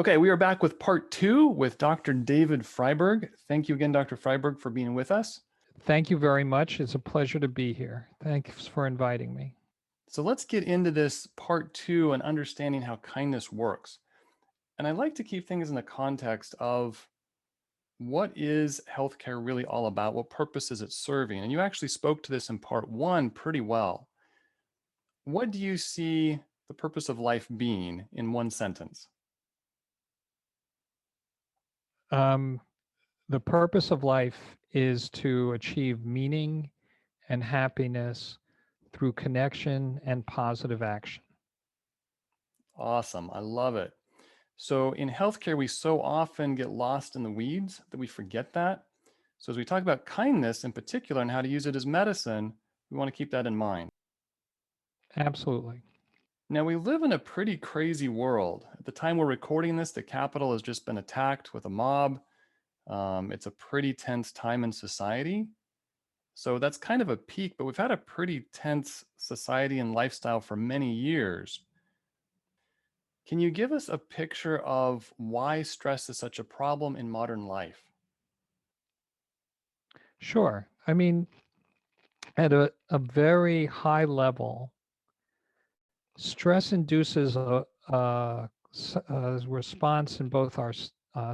Okay, we are back with part 2 with Dr. David Fryburg. Thank you again, Dr. Fryburg, for being with us. Thank you very much. It's a pleasure to be here. Thanks for inviting me. So let's get into this part 2 and understanding how kindness works. And I like to keep things in the context of what is healthcare really all about? What purpose is it serving? And you actually spoke to this in part 1 pretty well. What do you see the purpose of life being in one sentence? The purpose of life is to achieve meaning and happiness through connection and positive action. Awesome. I love it. So in healthcare, we so often get lost in the weeds that we forget that. So as we talk about kindness in particular and how to use it as medicine, we want to keep that in mind. Absolutely. Now, we live in a pretty crazy world. At the time we're recording this, the Capitol has just been attacked with a mob. It's a pretty tense time in society. So that's kind of a peak, but we've had a pretty tense society and lifestyle for many years. Can you give us a picture of why stress is such a problem in modern life? Sure. I mean, at a very high level, stress induces a response in both our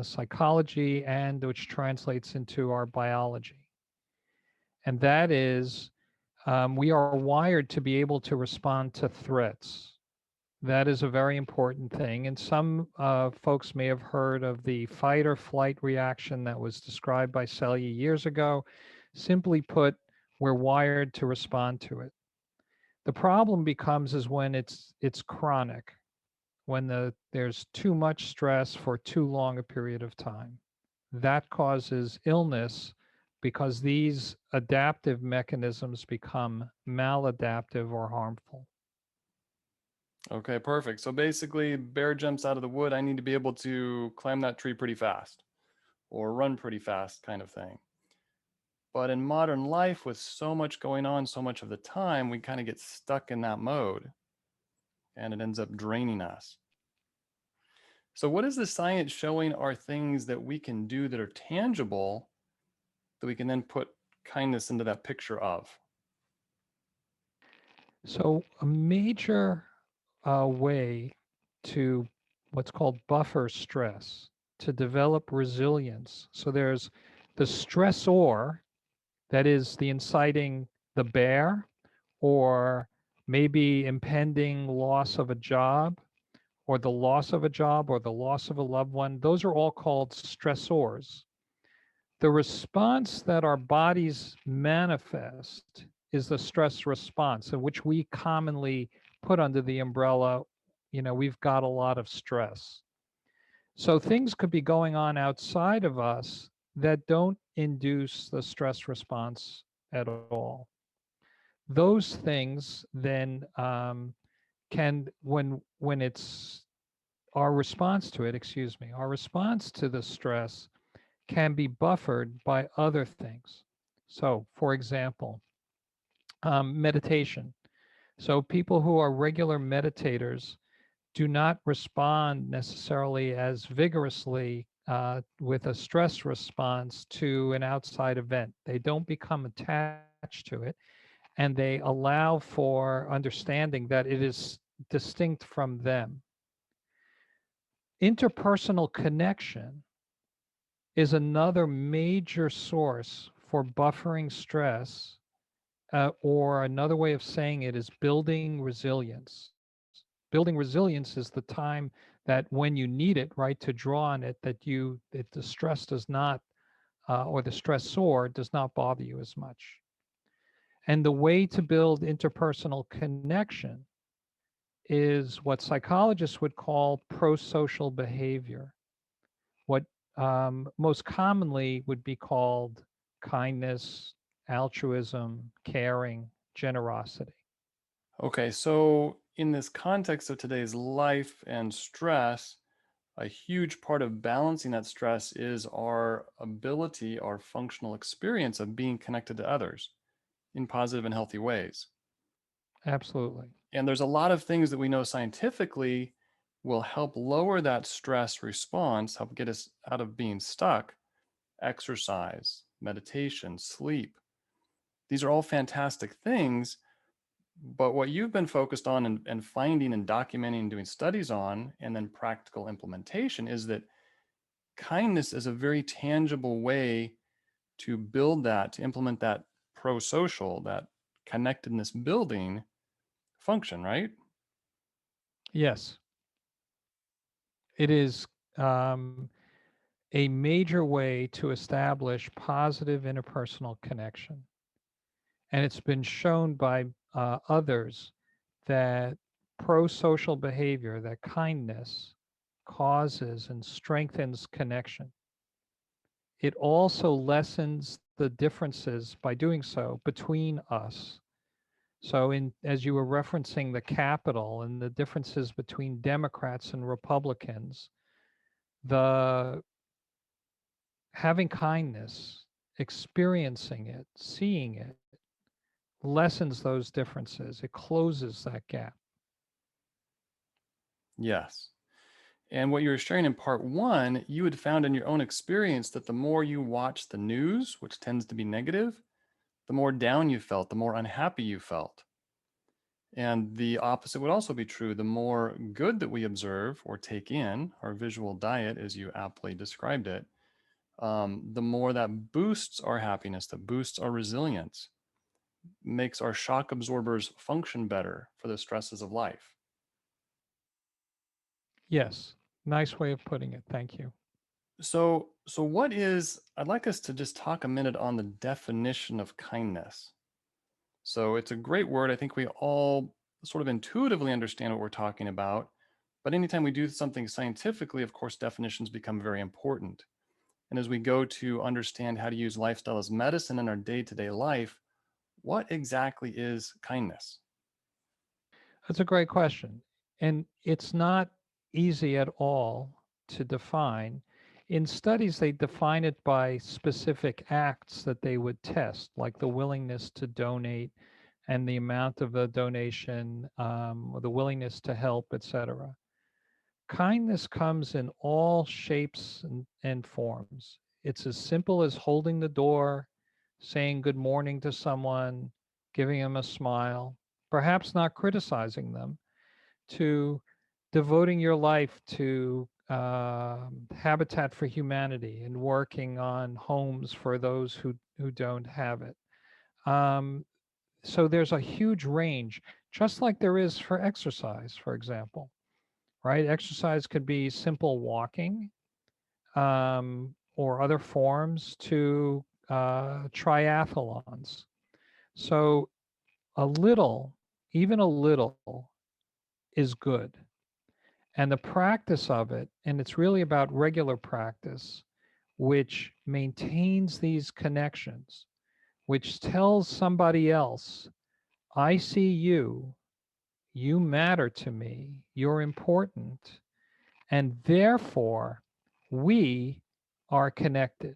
psychology and which translates into our biology. And that is, we are wired to be able to respond to threats. That is a very important thing. And some folks may have heard of the fight or flight reaction that was described by Selye years ago. Simply put, we're wired to respond to it. The problem becomes is when it's chronic, when there's too much stress for too long a period of time. That causes illness because these adaptive mechanisms become maladaptive or harmful. Okay, perfect. So basically, bear jumps out of the wood. I need to be able to climb that tree pretty fast or run pretty fast, kind of thing. But in modern life, with so much going on so much of the time, we kind of get stuck in that mode and it ends up draining us. So, what is the science showing are things that we can do that are tangible that we can then put kindness into that picture of? So, a major way to what's called buffer stress, to develop resilience. So, there's the stressor, that is the inciting the bear, or maybe impending loss of a job, or the loss of a job, or the loss of a loved one. Those are all called stressors. The response that our bodies manifest is the stress response, in which we commonly put under the umbrella, we've got a lot of stress. So things could be going on outside of us that don't induce the stress response at all. Those things then can, when it's our response to it, our response to the stress can be buffered by other things. So, for example, meditation. So, people who are regular meditators do not respond necessarily as vigorously with a stress response to an outside event. They don't become attached to it, and they allow for understanding that it is distinct from them. Interpersonal connection is another major source for buffering stress, or another way of saying it is building resilience. Building resilience is the time that when you need it, right, to draw on it, that the stress does not, or the stressor does not bother you as much. And the way to build interpersonal connection is what psychologists would call pro-social behavior. What most commonly would be called kindness, altruism, caring, generosity. Okay, so in this context of today's life and stress, a huge part of balancing that stress is our ability, our functional experience of being connected to others in positive and healthy ways. Absolutely. And there's a lot of things that we know scientifically will help lower that stress response, help get us out of being stuck. Exercise, meditation, sleep. These are all fantastic things. But what you've been focused on and finding and documenting and doing studies on, and then practical implementation, is that kindness is a very tangible way to build that, to implement that pro social, that connectedness building function, right? Yes, it is a major way to establish positive interpersonal connection. And it's been shown by others that pro social behavior, that kindness causes and strengthens connection. It also lessens the differences by doing so between us. So, as you were referencing the Capitol and the differences between Democrats and Republicans, the having kindness, experiencing it, seeing it, lessens those differences. It closes that gap. Yes. And what you were sharing in part one, you had found in your own experience that the more you watch the news, which tends to be negative, the more down you felt, the more unhappy you felt. And the opposite would also be true. The more good that we observe or take in, our visual diet, as you aptly described it, the more that boosts our happiness, that boosts our resilience, makes our shock absorbers function better for the stresses of life. Yes, nice way of putting it. Thank you. So what is, I'd like us to just talk a minute on the definition of kindness. So it's a great word. I think we all sort of intuitively understand what we're talking about. But anytime we do something scientifically, of course, definitions become very important. And as we go to understand how to use lifestyle as medicine in our day to day life, what exactly is kindness? That's a great question. And it's not easy at all to define. In studies, they define it by specific acts that they would test, like the willingness to donate and the amount of the donation, or the willingness to help, etc. Kindness comes in all shapes and forms. It's as simple as holding the door, saying good morning to someone, giving them a smile, perhaps not criticizing them, to devoting your life to Habitat for Humanity and working on homes for those who don't have it. Um, so there's a huge range, just like there is for exercise, for example, right? Exercise could be simple walking, or other forms to triathlons. So a little, even a little, is good. And the practice of it, and it's really about regular practice, which maintains these connections, which tells somebody else, I see you, you matter to me, you're important, and therefore we are connected.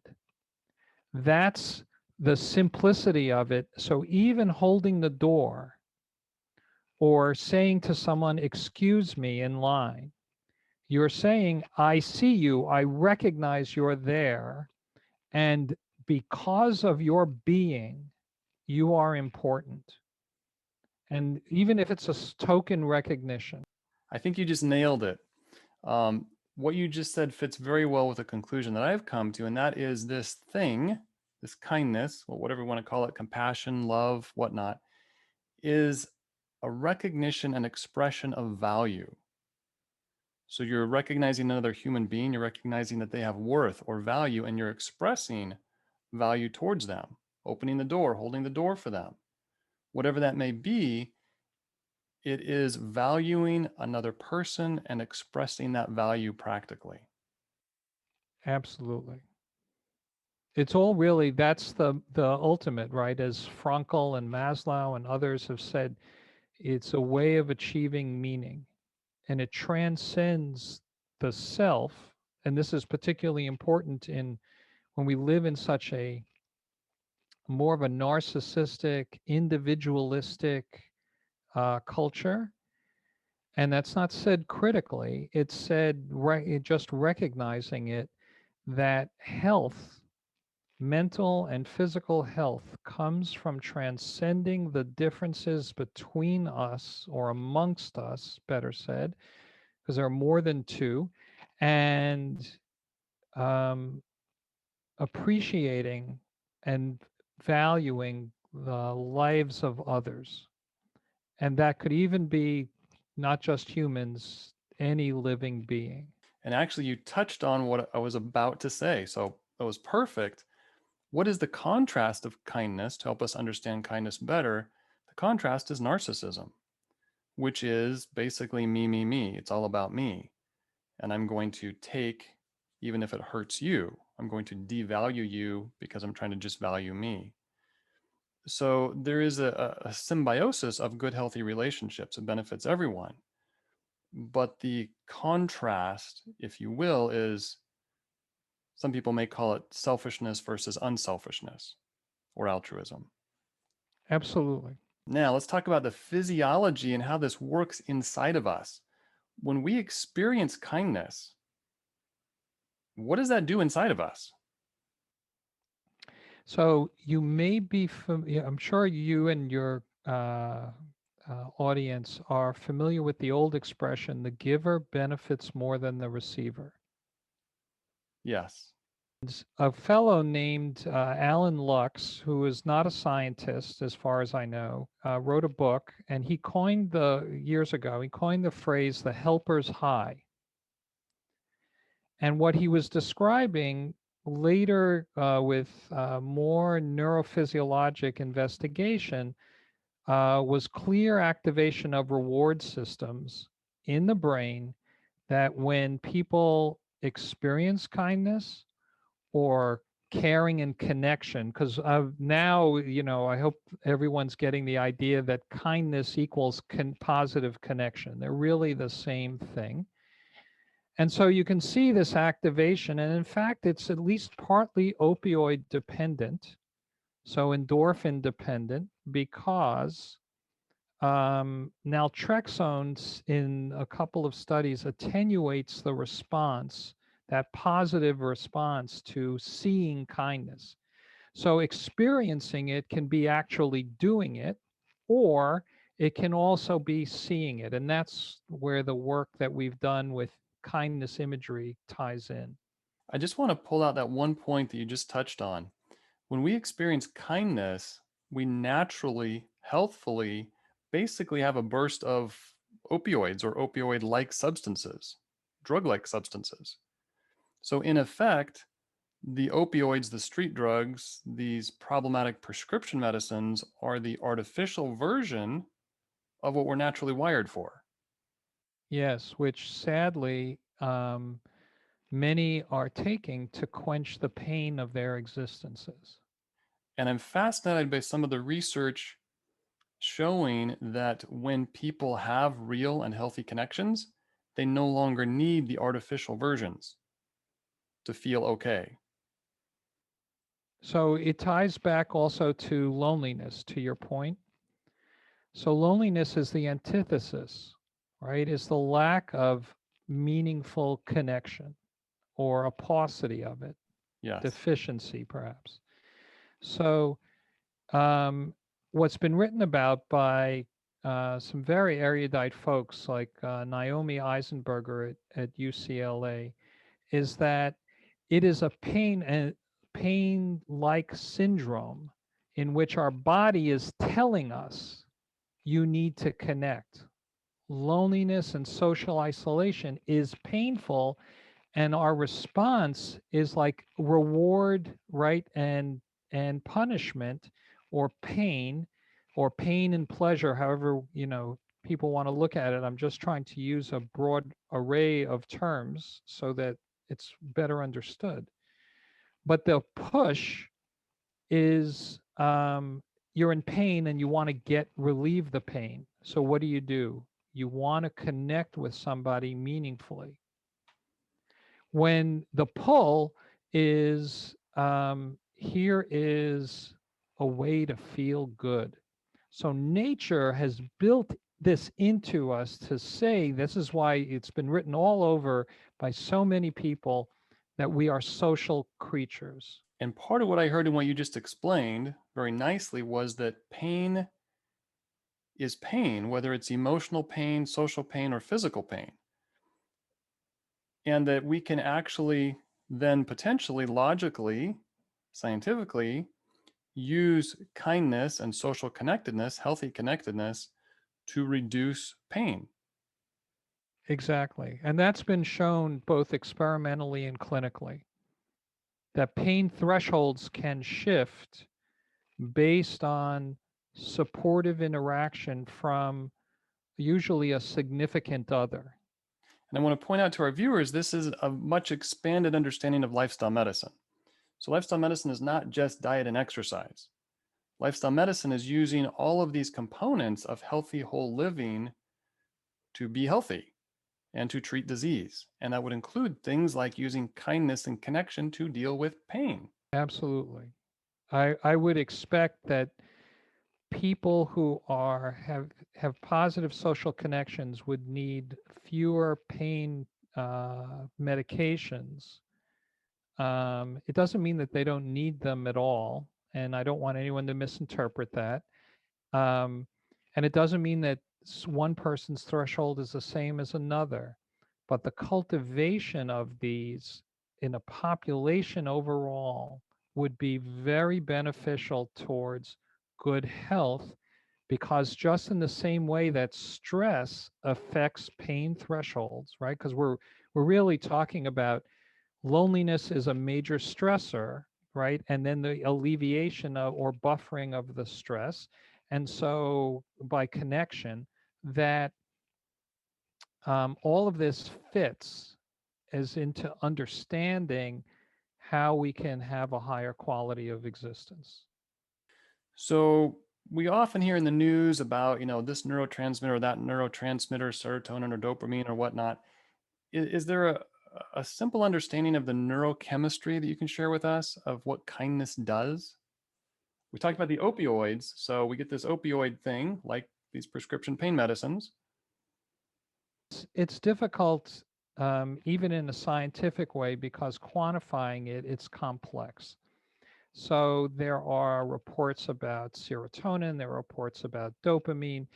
That's the simplicity of it. So even holding the door or saying to someone, excuse me in line, you're saying, I see you, I recognize you're there, and because of your being, you are important. And even if it's a token recognition. I think you just nailed it. What you just said fits very well with a conclusion that I've come to, and that is this thing, this kindness, or whatever you want to call it, compassion, love, whatnot, is a recognition and expression of value. So you're recognizing another human being, you're recognizing that they have worth or value, and you're expressing value towards them, opening the door, holding the door for them. Whatever that may be, it is valuing another person and expressing that value practically. Absolutely. It's all really, that's the ultimate, right? As Frankl and Maslow and others have said, it's a way of achieving meaning, and it transcends the self. And this is particularly important in when we live in such a more of a narcissistic, individualistic culture. And that's not said critically. It's said just recognizing it, that health, mental and physical health, comes from transcending the differences between us, or amongst us, better said, because there are more than two, and um, appreciating and valuing the lives of others. And that could even be not just humans, any living being. And actually, you touched on what I was about to say. So that was perfect. What is the contrast of kindness to help us understand kindness better? The contrast is narcissism, which is basically me, me, me. It's all about me. And I'm going to take, even if it hurts you, I'm going to devalue you because I'm trying to just value me. So there is a symbiosis of good, healthy relationships. It benefits everyone. But the contrast, if you will, is some people may call it selfishness versus unselfishness or altruism. Absolutely. Now, let's talk about the physiology and how this works inside of us. When we experience kindness, what does that do inside of us? So you may be, I'm sure you and your audience are familiar with the old expression, the giver benefits more than the receiver. Yes. A fellow named Alan Lux, who is not a scientist, as far as I know, wrote a book, and he coined years ago, he coined the phrase the helper's high. And what he was describing later with more neurophysiologic investigation was clear activation of reward systems in the brain, that when people experience kindness or caring and connection, because now, I hope everyone's getting the idea that kindness equals positive connection. They're really the same thing. And so you can see this activation, and in fact, it's at least partly opioid dependent, so endorphin dependent, because naltrexone in a couple of studies attenuates the response, that positive response to seeing kindness. So experiencing it can be actually doing it, or it can also be seeing it. And that's where the work that we've done with kindness imagery ties in. I just want to pull out that one point that you just touched on. When we experience kindness, we naturally, healthfully, basically have a burst of opioids or opioid like substances, drug like substances. So, in effect, the opioids, the street drugs, these problematic prescription medicines are the artificial version of what we're naturally wired for. Yes, which sadly, many are taking to quench the pain of their existences. And I'm fascinated by some of the research showing that when people have real and healthy connections, they no longer need the artificial versions to feel okay. So it ties back also to loneliness, to your point. So loneliness is the antithesis, right? Is the lack of meaningful connection, or a paucity of it, Yes. deficiency perhaps. So what's been written about by some very erudite folks like Naomi Eisenberger at UCLA is that it is a pain-like syndrome in which our body is telling us you need to connect. Loneliness and social isolation is painful, and our response is like reward, right, and punishment, or pain, or pain and pleasure, however people want to look at it. I'm just trying to use a broad array of terms so that it's better understood. But the push is, you're in pain and you want to relieve the pain. So what do? You want to connect with somebody meaningfully. When the pull is, here is a way to feel good. So nature has built this into us to say, this is why it's been written all over by so many people, that we are social creatures. And part of what I heard in what you just explained very nicely was that pain is pain, whether it's emotional pain, social pain, or physical pain. And that we can actually then potentially, logically, scientifically, use kindness and social connectedness, healthy connectedness, to reduce pain. Exactly. And that's been shown both experimentally and clinically, that pain thresholds can shift based on supportive interaction from usually a significant other. And I want to point out to our viewers, this is a much expanded understanding of lifestyle medicine. So lifestyle medicine is not just diet and exercise. Lifestyle medicine is using all of these components of healthy whole living to be healthy and to treat disease. And that would include things like using kindness and connection to deal with pain. Absolutely. I would expect that people who have positive social connections would need fewer pain medications. It doesn't mean that they don't need them at all, and I don't want anyone to misinterpret that. Um, and it doesn't mean that one person's threshold is the same as another, but the cultivation of these in a population overall would be very beneficial towards good health, because just in the same way that stress affects pain thresholds, right? Because we're really talking about loneliness is a major stressor, right? And then the alleviation of or buffering of the stress. And so by connection, that all of this fits as into understanding how we can have a higher quality of existence. So we often hear in the news about, this neurotransmitter or that neurotransmitter, serotonin or dopamine or whatnot. Is there a simple understanding of the neurochemistry that you can share with us of what kindness does? We talked about the opioids. So we get this opioid thing, like these prescription pain medicines. It's difficult, even in a scientific way, because quantifying it's complex. So there are reports about serotonin, there are reports about dopamine,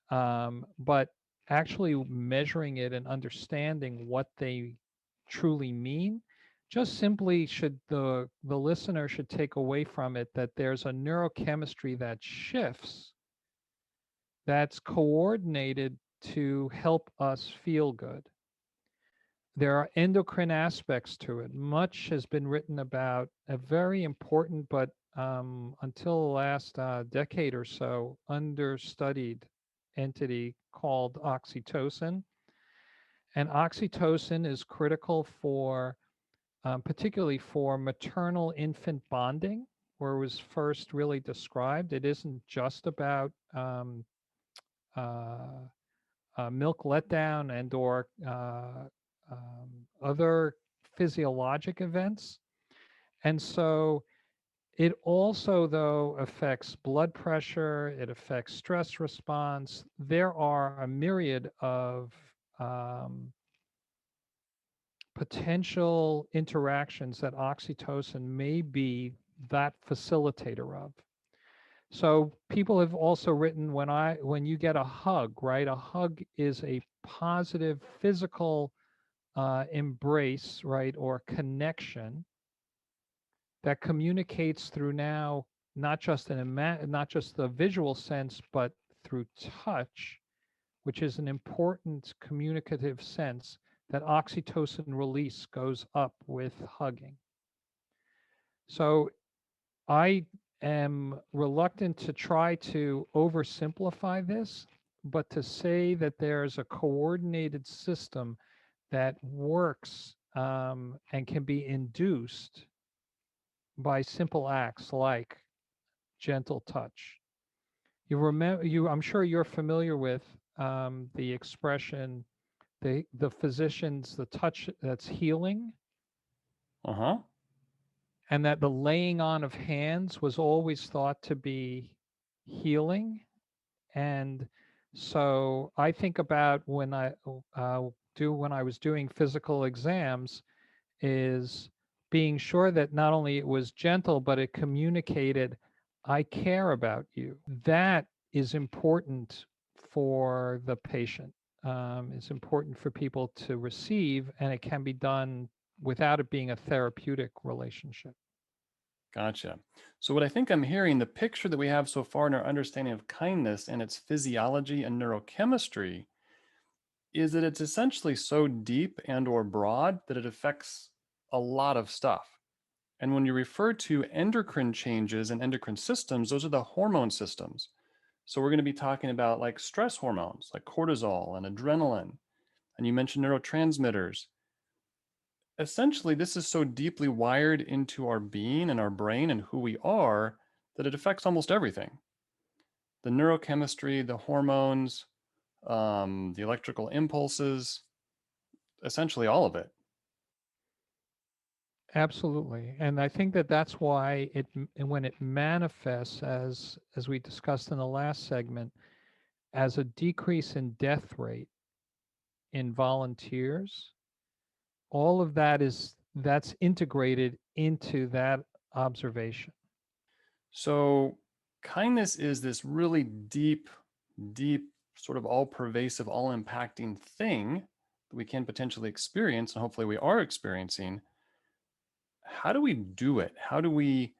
but actually measuring it and understanding what they truly mean, just simply should the listener should take away from it that there's a neurochemistry that shifts, that's coordinated to help us feel good. There are endocrine aspects to it. Much has been written about a very important, but until the last decade or so, understudied entity called oxytocin. And oxytocin is critical for, particularly for maternal infant bonding, where it was first really described. It isn't just about uh, milk letdown and or other physiologic events. And so it also, though, affects blood pressure, it affects stress response. There are a myriad of um, potential interactions that oxytocin may be that facilitator of. So people have also written, when you get a hug, right? A hug is a positive physical embrace, right, or connection that communicates through now not just not just the visual sense, but through touch, which is an important communicative sense, that oxytocin release goes up with hugging. So I am reluctant to try to oversimplify this, but to say that there's a coordinated system that works and can be induced by simple acts like gentle touch. You remember, I'm sure you're familiar with the expression, the physician's the touch that's healing, Uh huh. and that the laying on of hands was always thought to be healing. And So I think about when when I was doing physical exams is being sure that not only it was gentle, but it communicated, I care about you. That is important for the patient. It's important for people to receive, and it can be done without it being a therapeutic relationship. Gotcha. So, what I think I'm hearing, the picture that we have so far in our understanding of kindness and its physiology and neurochemistry is that it's essentially so deep and or broad that it affects a lot of stuff. And when you refer to endocrine changes and endocrine systems, those are the hormone systems. So we're going to be talking about like stress hormones like cortisol and adrenaline. And you mentioned neurotransmitters. Essentially, this is so deeply wired into our being and our brain and who we are that it affects almost everything. The neurochemistry, the hormones, the electrical impulses, essentially all of it. Absolutely. And I think that that's why when it manifests as we discussed in the last segment as a decrease in death rate in volunteers, all of that's integrated into that observation. So, kindness is this really deep, deep, sort of all pervasive, all impacting thing that we can potentially experience, and hopefully we are experiencing. How do we do it? How do we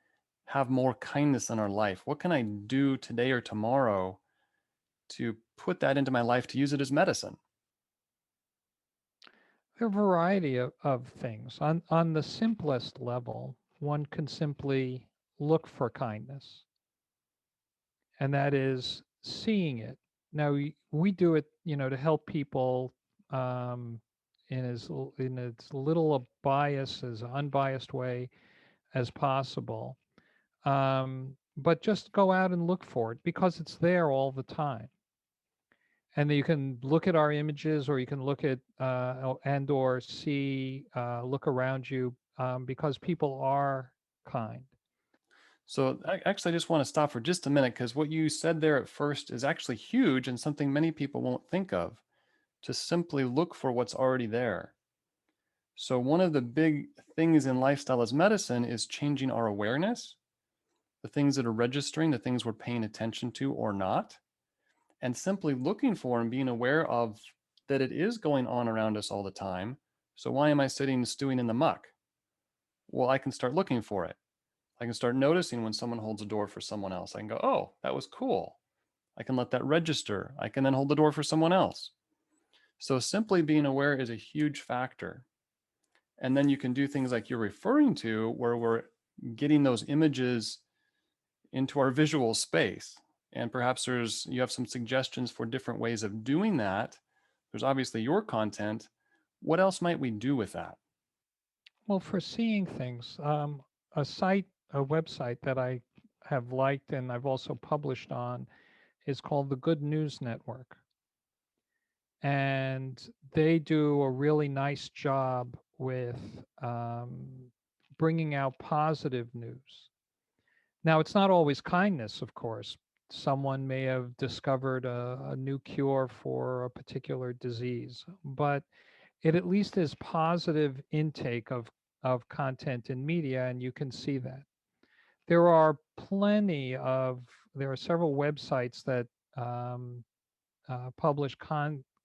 have more kindness in our life? What can I do today or tomorrow to put that into my life to use it as medicine? There are a variety of things. On the simplest level, one can simply look for kindness, and that is seeing it. Now we do it, to help people um, in as little a bias as unbiased way as possible. But just go out and look for it because it's there all the time. And then you can look at our images, or you can look at and or see look around you, because people are kind. So, actually, I just want to stop for just a minute because what you said there at first is actually huge and something many people won't think of, to simply look for what's already there. So, one of the big things in lifestyle as medicine is changing our awareness, the things that are registering, the things we're paying attention to or not, and simply looking for and being aware of that it is going on around us all the time. So, why am I sitting stewing in the muck? Well, I can start looking for it. I can start noticing when someone holds a door for someone else. I can go, oh, that was cool. I can let that register. I can then hold the door for someone else. So, simply being aware is a huge factor. And then you can do things like you're referring to, where we're getting those images into our visual space. And perhaps you have some suggestions for different ways of doing that. There's obviously your content. What else might we do with that? Well, for seeing things, a website that I have liked and I've also published on is called the Good News Network, and they do a really nice job with bringing out positive news. Now, it's not always kindness, of course. Someone may have discovered a new cure for a particular disease, but it at least is positive intake of content in media, and you can see that. There are there are several websites that um, publish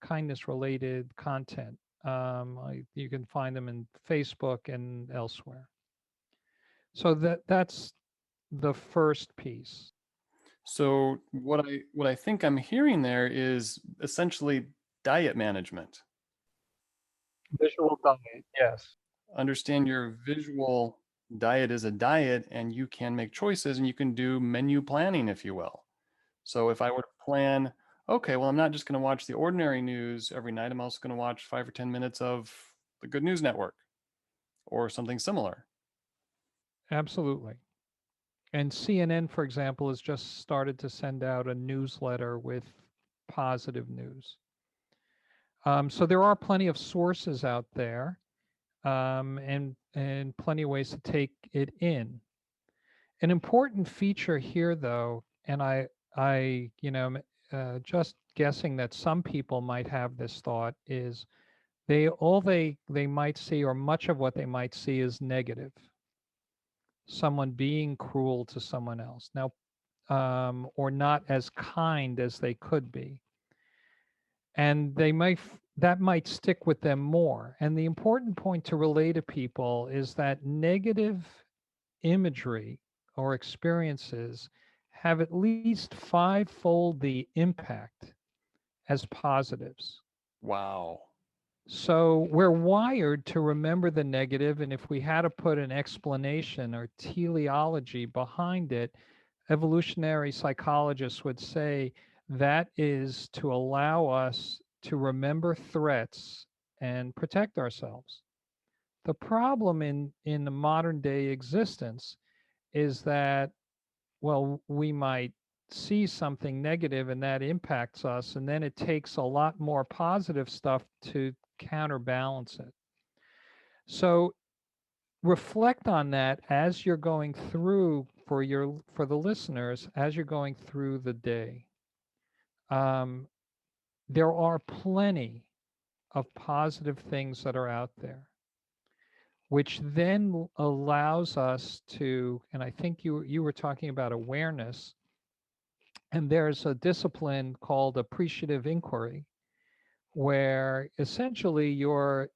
kindness related content. You can find them in Facebook and elsewhere. So that's the first piece. So what I think I'm hearing there is essentially diet management. Visual diet, yes. Understand your visual diet is a diet, and you can make choices and you can do menu planning, if you will. So if I were to plan, okay, well, I'm not just going to watch the ordinary news every night. I'm also going to watch 5 or 10 minutes of the Good News Network or something similar. Absolutely. And CNN, for example, has just started to send out a newsletter with positive news. So there are plenty of sources out there, and plenty of ways to take it in. An important feature here, though, and I just guessing that some people might have this thought is they might see, or much of what they might see, is negative. Someone being cruel to someone else. Now, or not as kind as they could be, and that might stick with them more. And the important point to relay to people is that negative imagery or experiences have at least fivefold the impact as positives. Wow. So we're wired to remember the negative, and if we had to put an explanation or teleology behind it, evolutionary psychologists would say that is to allow us to remember threats and protect ourselves. The problem in the modern day existence is that, well, we might see something negative and that impacts us, and then it takes a lot more positive stuff to counterbalance it. So reflect on that as you're going through, for the listeners, as you're going through the day. um, there are plenty of positive things that are out there, which then allows us to, and I think you were talking about awareness, and there's a discipline called appreciative inquiry, where essentially you're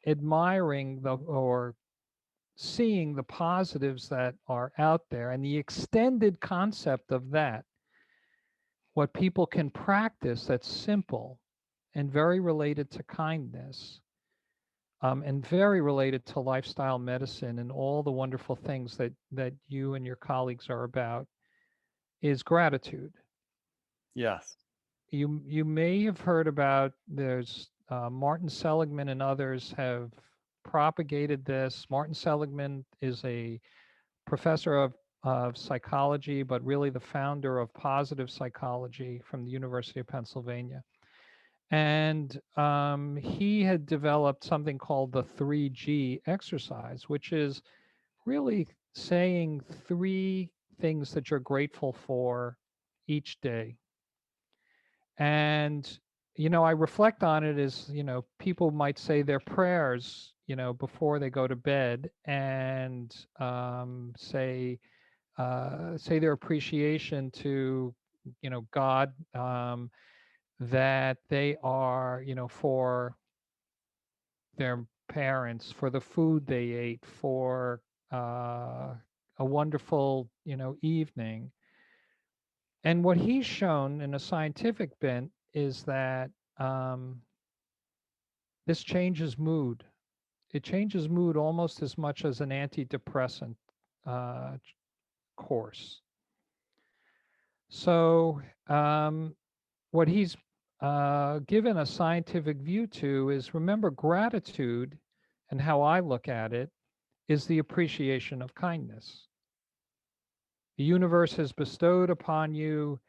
admiring or seeing the positives that are out there, and the extended concept of that, what people can practice that's simple and very related to kindness, and very related to lifestyle medicine and all the wonderful things that you and your colleagues are about, is gratitude. Yes. You may have heard about, there's Martin Seligman and others have propagated this. Martin Seligman is a professor of psychology, but really the founder of positive psychology from the University of Pennsylvania. And he had developed something called the 3G exercise, which is really saying three things that you're grateful for each day. And, I reflect on it as, people might say their prayers, before they go to bed, and say their appreciation to, God, that they are, for their parents, for the food they ate, for a wonderful, evening. And what he's shown in a scientific bent is that um, this changes mood. It changes mood almost as much as an antidepressant uh, course. So, what he's given a scientific view to is, remember, gratitude, and how I look at it, is the appreciation of kindness. The universe has bestowed upon you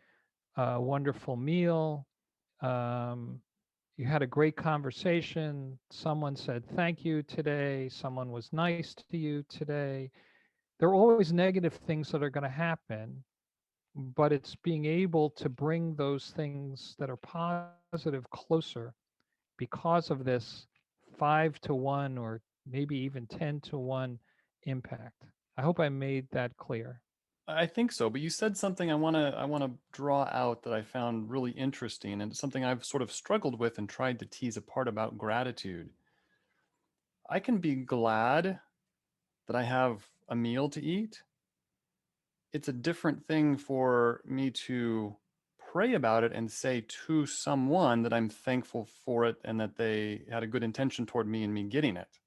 a wonderful meal. Um, you had a great conversation. Someone said thank you today. Someone was nice to you today. There are always negative things that are going to happen, but it's being able to bring those things that are positive closer because of this 5-to-1, or maybe even 10-to-1 impact. I hope I made that clear. I think so, but you said something I want to draw out that I found really interesting, and it's something I've sort of struggled with and tried to tease apart about gratitude. I can be glad that I have a meal to eat. It's a different thing for me to pray about it and say to someone that I'm thankful for it and that they had a good intention toward me and me getting it.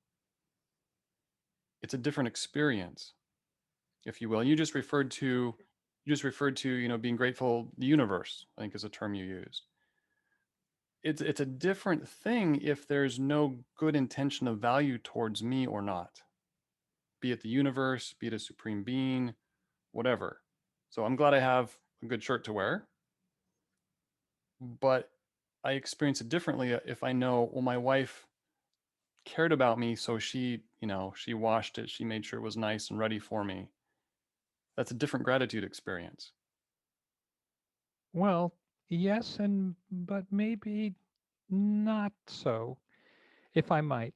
It's a different experience, if you will. You just referred to, being grateful, the universe, I think is a term you used. It's a different thing if there's no good intention of value towards me or not, be it the universe, be it a supreme being, whatever. So I'm glad I have a good shirt to wear, but I experience it differently if I know, well, my wife cared about me, so she washed it, she made sure it was nice and ready for me. That's a different gratitude experience. Well, Yes, and but maybe not so, if I might.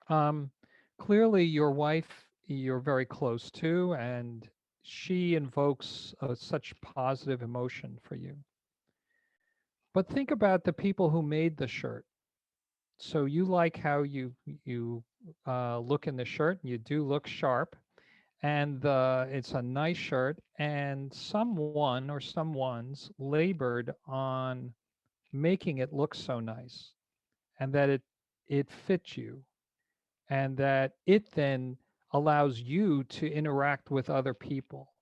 Um, Clearly, your wife you're very close to, and she invokes such positive emotion for you. But think about the people who made the shirt. So you like how you look in the shirt. You do look sharp, and it's a nice shirt. And someone or someone's labored on making it look so nice, and that it fits you, and that it then allows you to interact with other people.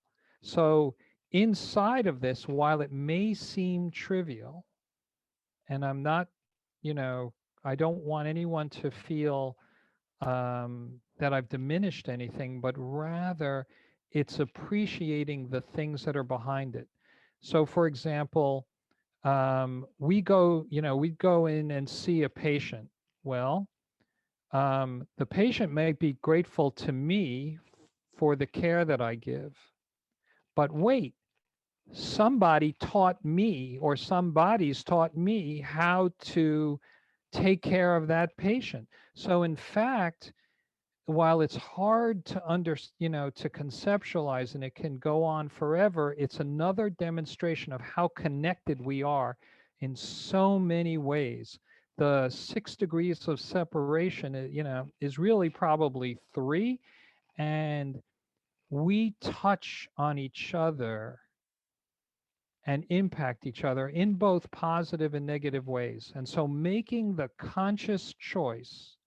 So inside of this, while it may seem trivial, and I'm not, you know, I don't want anyone to feel that I've diminished anything, but rather it's appreciating the things that are behind it. So, for example, we go in and see a patient. Well, the patient may be grateful to me for the care that I give. But wait, somebody taught me, or somebody's taught me how to take care of that patient. So, in fact, while it's hard to to conceptualize, and it can go on forever, it's another demonstration of how connected we are in so many ways. The 6 degrees of separation, is really probably three, and we touch on each other and impact each other in both positive and negative ways. And so making the conscious choice,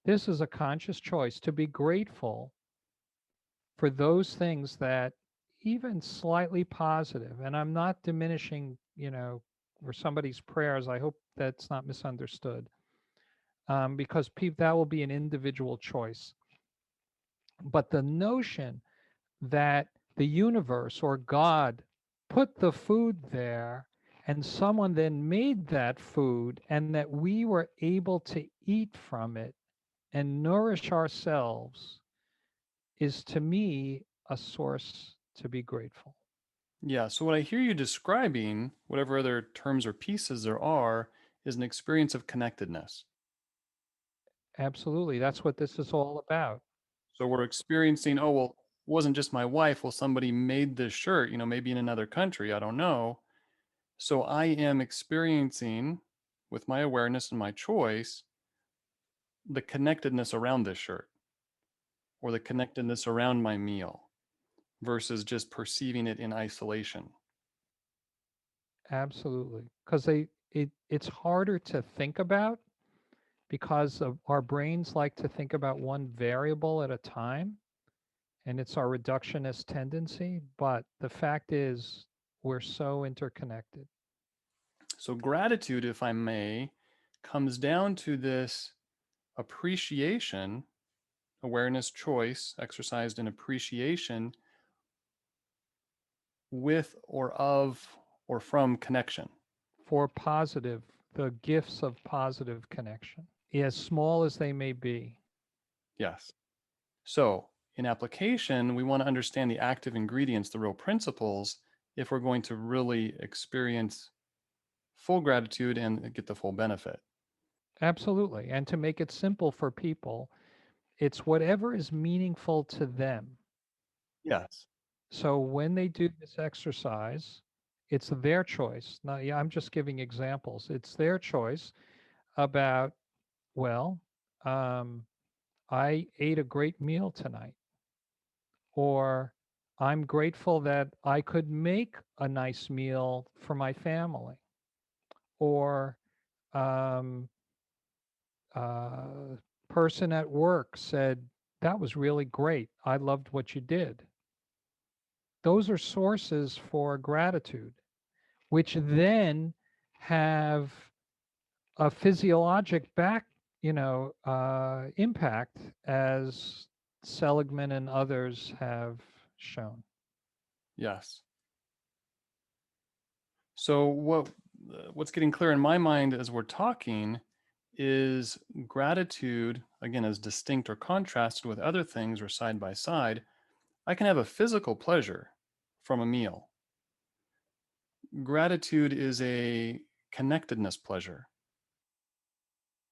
this is a conscious choice to be grateful for those things that even slightly positive, and I'm not diminishing, for somebody's prayers. I hope that's not misunderstood, because that will be an individual choice. But the notion that the universe or God put the food there, and someone then made that food, and that we were able to eat from it and nourish ourselves, is to me a source to be grateful. Yeah, so what I hear you describing, whatever other terms or pieces there are, is an experience of connectedness. Absolutely. That's what this is all about. So we're experiencing, oh, well, it wasn't just my wife. Well, somebody made this shirt, maybe in another country. I don't know. So I am experiencing, with my awareness and my choice, the connectedness around this shirt or the connectedness around my meal versus just perceiving it in isolation. Absolutely. Because it's harder to think about, because of our brains like to think about one variable at a time, and it's our reductionist tendency. But the fact is, we're so interconnected. So gratitude, if I may, comes down to this appreciation, awareness, choice, exercised in appreciation with or of or from connection. For positive, the gifts of positive connection, as small as they may be. Yes. So, in application, we want to understand the active ingredients, the real principles, if we're going to really experience full gratitude and get the full benefit. Absolutely. And to make it simple for people, it's whatever is meaningful to them. Yes. So when they do this exercise, it's their choice. Now, yeah, I'm just giving examples. It's their choice about, well, um, I ate a great meal tonight, or I'm grateful that I could make a nice meal for my family, or um, person at work said, that was really great. I loved what you did. Those are sources for gratitude, which then have a physiologic impact, as Seligman and others have shown. Yes. So what's getting clear in my mind as we're talking is gratitude, again, as distinct or contrasted with other things or side by side. I can have a physical pleasure from a meal, gratitude is a connectedness pleasure.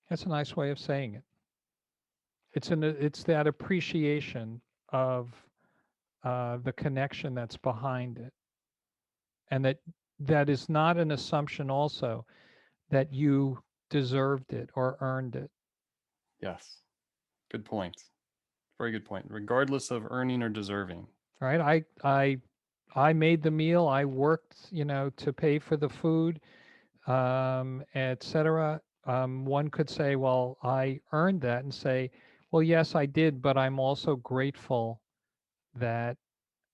That's a nice way of saying it. It's that appreciation of the connection that's behind it, and that is not an assumption also that you deserved it or earned it. Yes, good point. Very good point. Regardless of earning or deserving. Right? I made the meal. I worked, to pay for the food, etc. One could say, well, I earned that, and say, well, yes, I did, but I'm also grateful that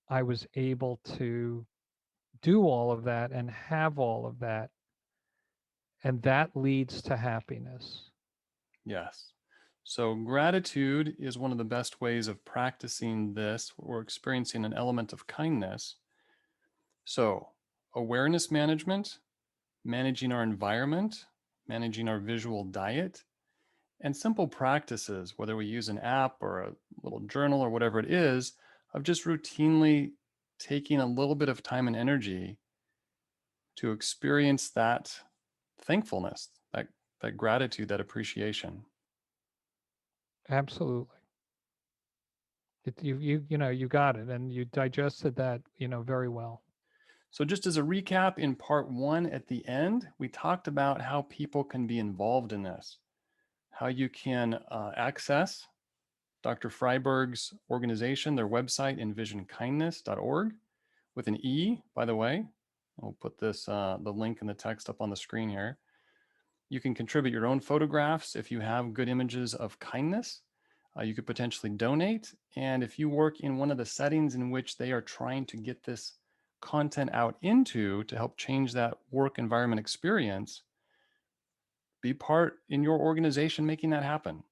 I was able to do all of that and have all of that. And that leads to happiness. Yes. So, gratitude is one of the best ways of practicing this or experiencing an element of kindness. So, awareness management, managing our environment, managing our visual diet, and simple practices, whether we use an app or a little journal or whatever it is, of just routinely taking a little bit of time and energy to experience that thankfulness, that gratitude, that appreciation. Absolutely. You got it, and you digested that, very well. So, just as a recap, in part one at the end, we talked about how people can be involved in this, how you can access Dr. Fryburg's organization, their website, EnvisionKindness.org, with an E, by the way. We'll put this the link in the text up on the screen here. You can contribute your own photographs if you have good images of kindness. You could potentially donate. And if you work in one of the settings in which they are trying to get this content out into to help change that work environment experience, be part in your organization making that happen.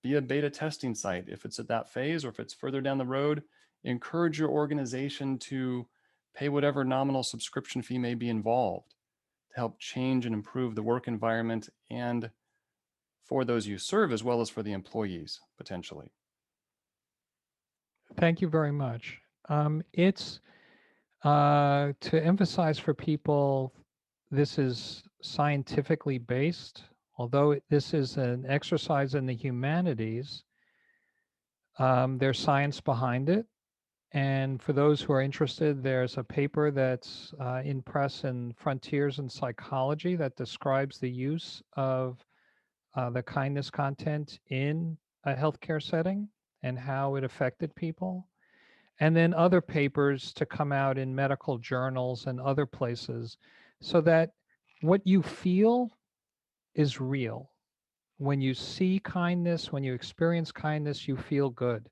Be a beta testing site if it's at that phase, or if it's further down the road. Encourage your organization to pay whatever nominal subscription fee may be involved to help change and improve the work environment, and for those you serve as well as for the employees potentially. Thank you very much. It's to emphasize for people, this is scientifically based. Although this is an exercise in the humanities, there's science behind it. And for those who are interested, there's a paper that's in press in Frontiers in Psychology that describes the use of the kindness content in a healthcare setting and how it affected people. And then other papers to come out in medical journals and other places, so that what you feel is real. When you see kindness, when you experience kindness, you feel good.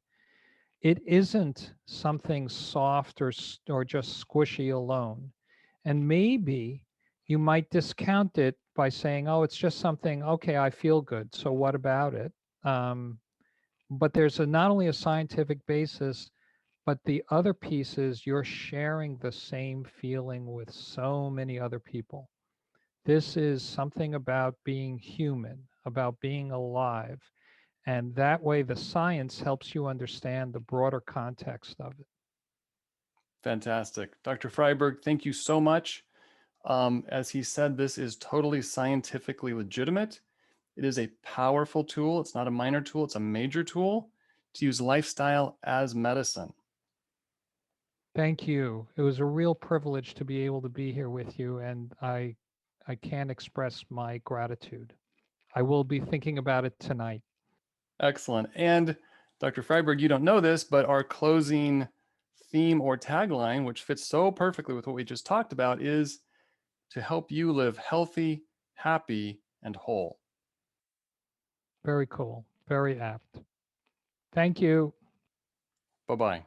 It isn't something soft or just squishy alone. And maybe you might discount it by saying, oh, it's just something, okay, I feel good. So what about it? Um, but there's not only a scientific basis, but the other piece is you're sharing the same feeling with so many other people. This is something about being human, about being alive. And that way, the science helps you understand the broader context of it. Fantastic. Dr. Fryburg, thank you so much. As he said, this is totally scientifically legitimate. It is a powerful tool. It's not a minor tool, it's a major tool to use lifestyle as medicine. Thank you. It was a real privilege to be able to be here with you, and I can't express my gratitude. I will be thinking about it tonight. Excellent. And Dr. Fryburg, you don't know this, but our closing theme or tagline, which fits so perfectly with what we just talked about, is to help you live healthy, happy, and whole. Very cool. Very apt. Thank you. Bye bye.